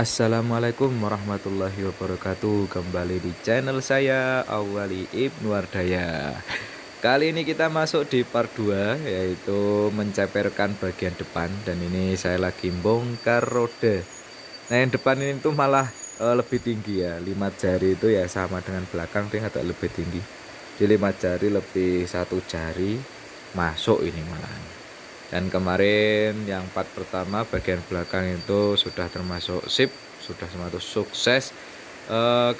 Assalamualaikum warahmatullahi wabarakatuh. Kembali di channel saya Awali Ibnu Wardaya. Kali ini kita masuk di part 2, yaitu menceperkan bagian depan. Dan ini saya lagi bongkar roda. Nah, yang depan ini tuh malah lebih tinggi ya. 5 jari itu ya sama dengan belakang, dia agak lebih tinggi. Di 5 jari lebih 1 jari masuk ini malah. Dan kemarin yang part pertama bagian belakang itu sudah termasuk sip, sudah termasuk sukses.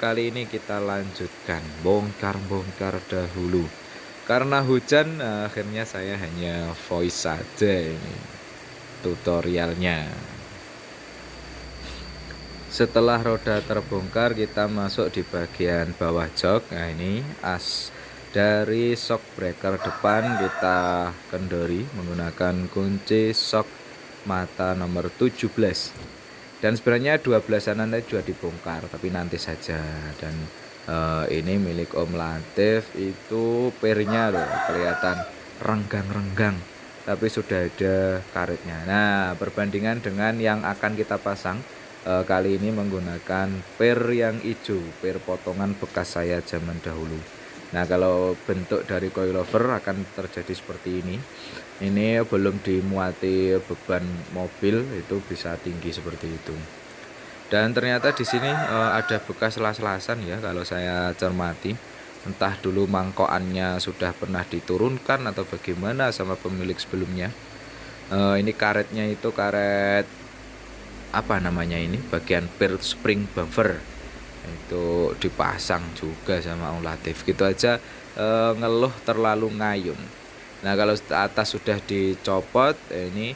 Kali ini kita lanjutkan bongkar-bongkar dahulu. Karena hujan, akhirnya saya hanya voice saja ini tutorialnya. Setelah roda terbongkar, kita masuk di bagian bawah jok. Nah, ini as dari shock breaker depan kita kendori menggunakan kunci shock mata nomor 17. Dan sebenarnya 12-an nanti juga dibongkar, tapi nanti saja. Dan ini milik Om Latif, itu pernya loh kelihatan renggang-renggang, tapi sudah ada karetnya. Nah, perbandingan dengan yang akan kita pasang, kali ini menggunakan per yang hijau, per potongan bekas saya zaman dahulu. Nah, kalau bentuk dari coilover akan terjadi seperti ini. Ini belum dimuati beban mobil, itu bisa tinggi seperti itu. Dan ternyata di sini ada bekas las-lasan ya, kalau saya cermati. Entah dulu mangkokannya sudah pernah diturunkan atau bagaimana sama pemilik sebelumnya. Ini karetnya itu karet apa namanya ini, bagian per spring bumper itu dipasang juga sama Om Latif. Gitu aja ngeluh terlalu ngayun. Nah, kalau atas sudah dicopot, ini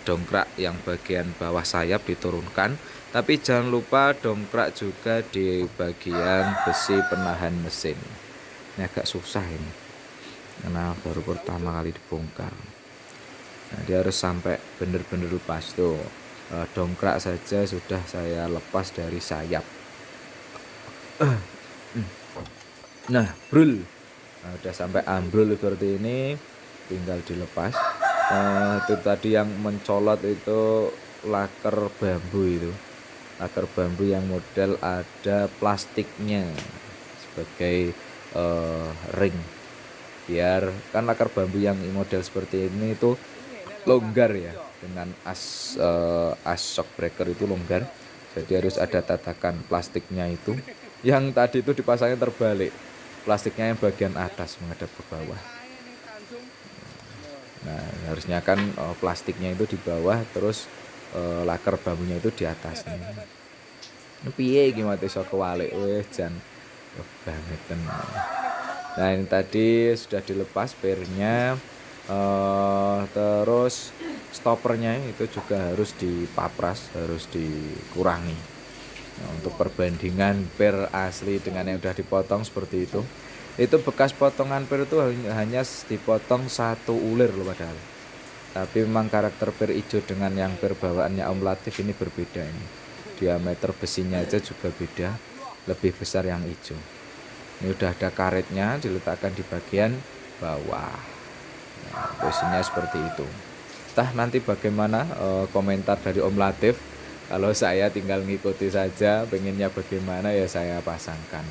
dongkrak yang bagian bawah sayap diturunkan. Tapi jangan lupa dongkrak juga di bagian besi penahan mesin. Ini agak susah ini, karena baru pertama kali dibongkar. Nah, dia harus sampai bener-bener lepas tuh. Dongkrak saja sudah saya lepas dari sayap. Nah, brul. Nah, udah sampai ambrol seperti ini, tinggal dilepas. Itu tadi yang mencolot itu laker bambu itu. Laker bambu yang model ada plastiknya sebagai ring. Biar kan laker bambu yang model seperti ini itu longgar ya, dengan as shock breaker itu longgar. Jadi harus ada tatakan plastiknya itu. Yang tadi itu dipasangnya terbalik. Plastiknya yang bagian atas menghadap ke bawah. Nah, harusnya kan plastiknya itu di bawah, terus laker bambunya itu di atasnya. Piye gimana iso kewalik weh jan banget kan. Nah, ini tadi sudah dilepas pernya, terus stoppernya itu juga harus dipapras, harus dikurangi. Nah, untuk perbandingan per asli dengan yang sudah dipotong seperti itu bekas potongan per itu hanya dipotong 1 ulir loh padahal. Tapi memang karakter per hijau dengan yang per bawaannya Om Latif ini berbeda ini. Diameter besinya aja juga beda, lebih besar yang hijau. Ini udah ada karetnya, diletakkan di bagian bawah. Nah, posisinya seperti itu. Entah nanti bagaimana komentar dari Om Latif. Kalau saya tinggal ngikuti saja, pengennya bagaimana ya saya pasangkan.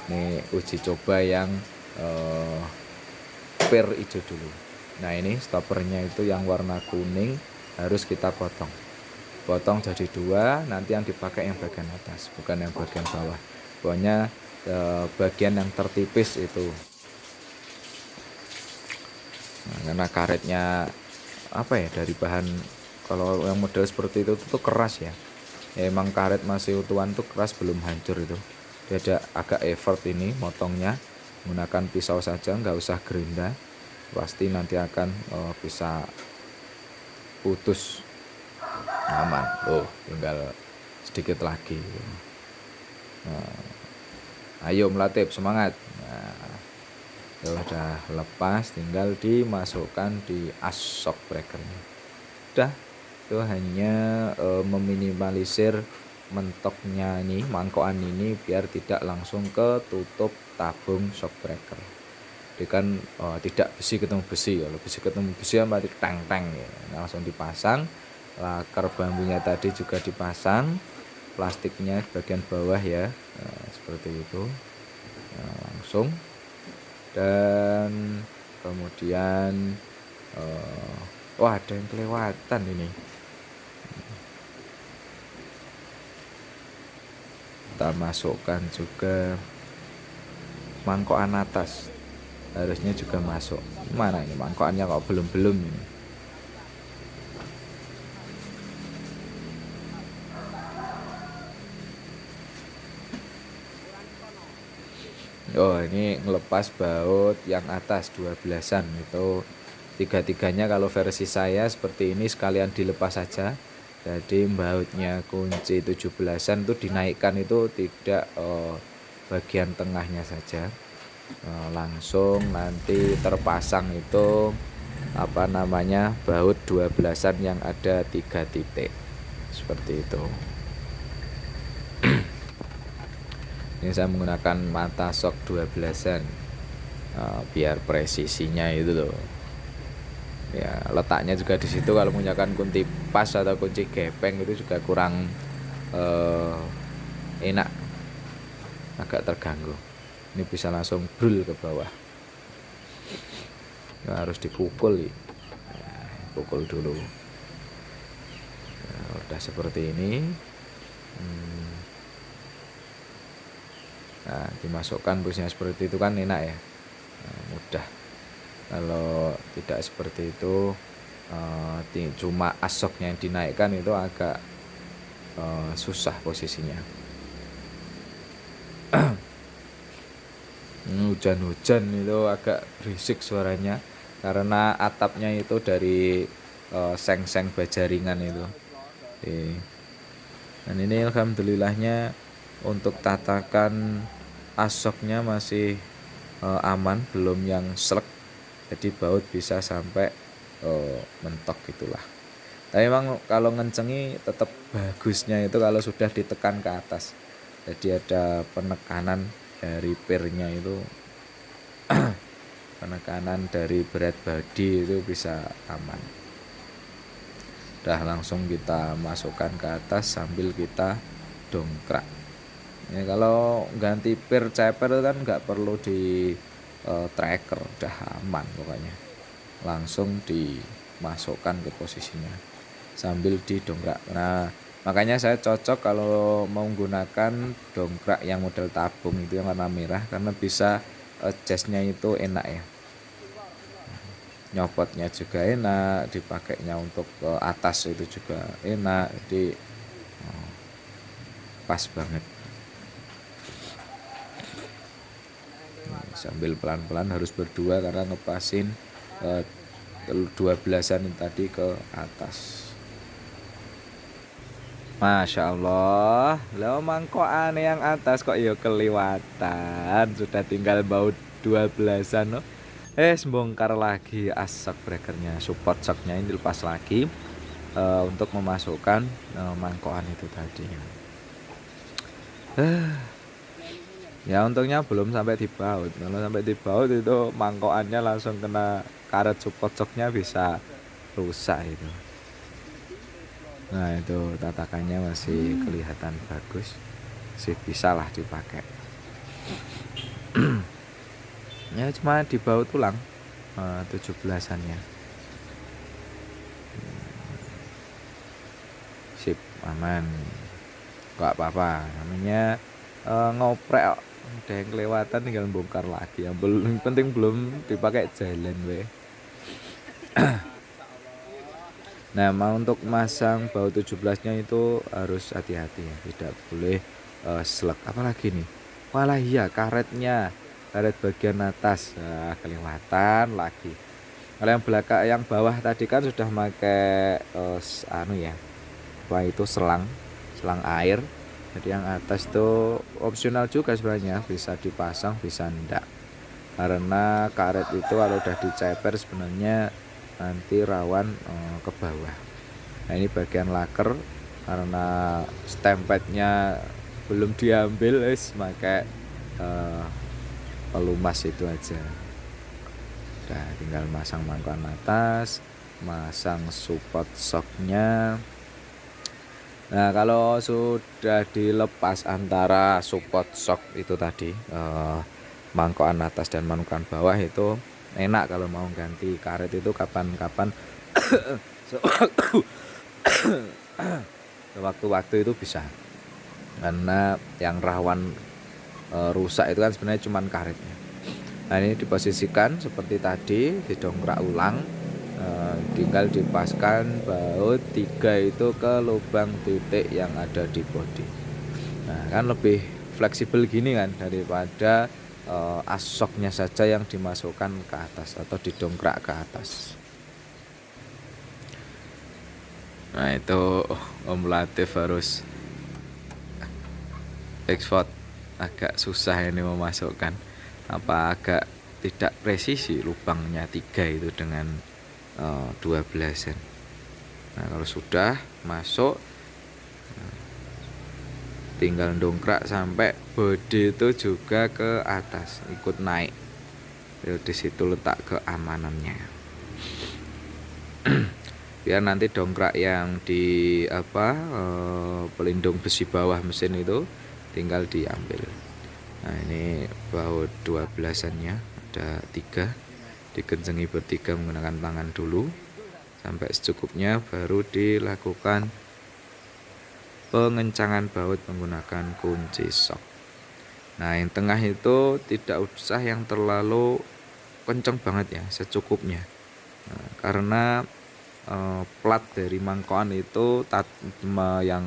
Ini uji coba yang per hijau dulu. Nah, ini stoppernya itu yang warna kuning harus kita potong jadi 2. Nanti yang dipakai yang bagian atas, bukan yang bagian bawah. Pokoknya bagian yang tertipis itu. Nah, karena karetnya apa ya, dari bahan, kalau yang model seperti itu tuh keras ya. Emang karet masih utuhan tuh keras, belum hancur itu. Dia ada agak effort ini motongnya, menggunakan pisau saja, nggak usah gerinda, pasti nanti akan bisa putus. Aman loh, tinggal sedikit lagi. Nah, ayo Melatif, semangat. Nah, udah lepas, tinggal dimasukkan di as shock breakernya. Udah, itu hanya meminimalisir mentoknya ini, mangkokan ini, biar tidak langsung ke tutup tabung shock breaker. Dia kan tidak besi ketemu besi, kalau besi ketemu besi mati tang-tang ya. Langsung dipasang, laker bambunya tadi juga dipasang, plastiknya bagian bawah ya, seperti itu. Langsung, dan kemudian wah, ada yang kelewatan ini. Kita masukkan juga mangkokan atas, harusnya juga masuk. Mana ini mangkokannya kok belum ini. Oh, ini ngelepas baut yang atas 12-an itu. Tiga-tiganya kalau versi saya seperti ini sekalian dilepas saja. Jadi bautnya kunci 17-an itu dinaikkan, itu tidak bagian tengahnya saja. Langsung nanti terpasang itu baut 12-an yang ada 3 titik. Seperti itu. Ini saya menggunakan mata sok 12-an biar presisinya itu loh. Ya, letaknya juga di situ. Kalau menggunakan kunci pas atau kunci gepeng itu juga kurang enak, agak terganggu. Ini bisa langsung brul ke bawah. Nah, harus dipukul ya. Pukul dulu. Nah, udah seperti ini. Nah, dimasukkan busnya seperti itu kan enak ya, mudah. Kalau tidak seperti itu, cuma asoknya yang dinaikkan, itu agak susah posisinya. Hujan-hujan itu agak berisik suaranya karena atapnya itu dari seng-seng baja ringan itu. Dan ini alhamdulillahnya untuk tatakan asoknya masih aman, belum yang slek, jadi baut bisa sampai mentok gitulah. Tapi memang kalau ngencengi tetap bagusnya itu kalau sudah ditekan ke atas, jadi ada penekanan dari pirnya itu penekanan dari berat bodi itu bisa aman. Udah langsung kita masukkan ke atas sambil kita dongkrak. Ya, kalau ganti pir ceper kan nggak perlu di tracker, udah aman pokoknya. Langsung dimasukkan ke posisinya sambil didongkrak. Nah, makanya saya cocok kalau mau menggunakan dongkrak yang model tabung itu yang warna merah, karena bisa adjustnya itu enak ya. Nyopotnya juga enak, dipakainya untuk ke atas itu juga enak, jadi pas banget. Sambil pelan-pelan harus berdua karena ngepasin 12-an tadi ke atas. Masya Allah, lo mangkokan yang atas kok ya kelewatan, sudah tinggal baut 12-an loh. Bongkar lagi asok breakernya, support shocknya ini dilepas lagi untuk memasukkan mangkokan itu tadi. Ya untungnya belum sampai di baut. Kalau sampai di baut itu mangkokannya langsung kena karet support shocknya, bisa rusak itu. Nah, itu tatakannya masih kelihatan bagus, sih bisa lah dipakai. Ya cuma di baut ulang 17-annya. Sip, aman, gak apa-apa, namanya ngoprek. Ada yang kelewatan tinggal bongkar lagi, yang penting belum dipakai jalan weh. Nah, mau untuk masang baut 17-nya itu harus hati-hati ya, tidak boleh slek. Apalagi nih, malah iya karet bagian atas kelewatan lagi. Kalau yang belakang, yang bawah tadi kan sudah pakai itu selang air. Jadi yang atas itu opsional juga sebenarnya, bisa dipasang bisa enggak, karena karet itu kalau udah diceper sebenarnya nanti rawan ke bawah. Nah, ini bagian laker karena stempadnya belum diambil, pakai pelumas itu aja. Udah tinggal masang mangkokan atas, masang support shocknya. Nah, kalau sudah dilepas antara support shock itu tadi, mangkokan atas dan mangkokan bawah, itu enak kalau mau ganti karet itu kapan-kapan sewaktu-waktu itu bisa. Karena yang rawan rusak itu kan sebenarnya cuma karetnya. Nah, ini diposisikan seperti tadi, didongkrak ulang, tinggal dipaskan baut 3 itu ke lubang titik yang ada di bodi. Nah, kan lebih fleksibel gini kan daripada as shocknya saja yang dimasukkan ke atas atau didongkrak ke atas. Nah, itu Om Latif harus ekspor, agak susah ini memasukkan, apa agak tidak presisi lubangnya 3 itu dengan 12-an. Nah, kalau sudah masuk, tinggal dongkrak sampai bodi itu juga ke atas, ikut naik. Di situ letak keamanannya. Biar nanti dongkrak yang di pelindung besi bawah mesin itu tinggal diambil. Nah, ini baut 12-annya ada 3, dikencengi bertiga menggunakan tangan dulu sampai secukupnya, baru dilakukan pengencangan baut menggunakan kunci shock. Nah, yang tengah itu tidak usah yang terlalu kenceng banget ya, secukupnya. Nah, karena plat dari mangkokan itu yang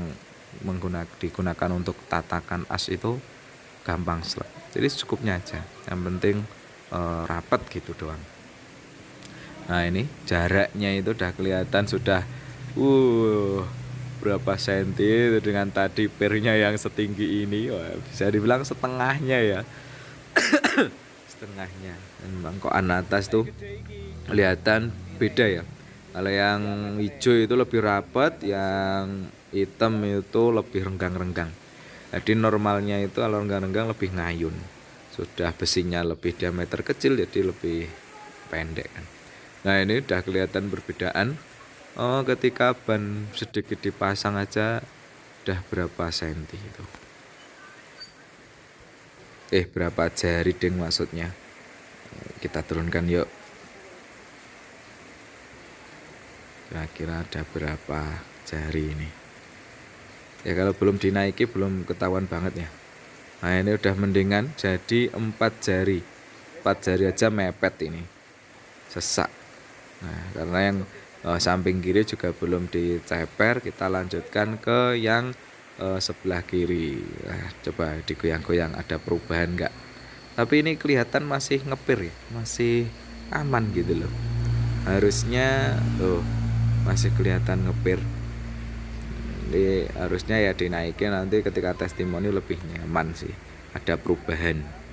digunakan untuk tatakan as itu gampang slap. Jadi secukupnya aja, yang penting rapat gitu doang. Nah, ini jaraknya itu udah kelihatan sudah berapa senti itu dengan tadi pernya yang setinggi ini. Wah, bisa dibilang setengahnya ya. Setengahnya. Dan mangkokan atas tuh kelihatan beda ya. Kalau yang hijau itu lebih rapat, yang hitam itu lebih renggang-renggang. Jadi normalnya itu kalau renggang-renggang lebih ngayun. Sudah besinya lebih diameter kecil jadi lebih pendek kan. Nah, ini udah kelihatan perbedaan. Ketika ban sedikit dipasang aja udah berapa senti itu. Berapa jari ding maksudnya. Kita turunkan yuk. Kira-kira ada berapa jari ini. Ya, kalau belum dinaiki belum ketahuan banget ya. Nah, ini udah mendingan jadi 4 jari. 4 jari aja mepet ini. Sesak. Nah, karena yang samping kiri juga belum diceper, kita lanjutkan ke yang sebelah kiri. Nah, coba digoyang-goyang ada perubahan enggak. Tapi ini kelihatan masih ngepir ya, masih aman gitu loh. Harusnya masih kelihatan ngepir. Jadi harusnya ya dinaikin, nanti ketika testimoni lebih nyaman sih. Ada perubahan.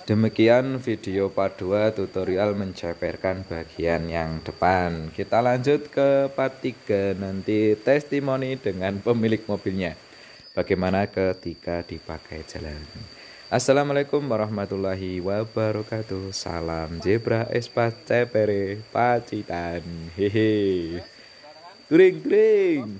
Demikian video part 2 tutorial menceperkan bagian yang depan. Kita lanjut ke part 3, nanti testimoni dengan pemilik mobilnya. Bagaimana ketika dipakai jalan. Assalamualaikum warahmatullahi wabarakatuh. Salam Zebra Espas Cepere Pacitan. Hehe. Guring.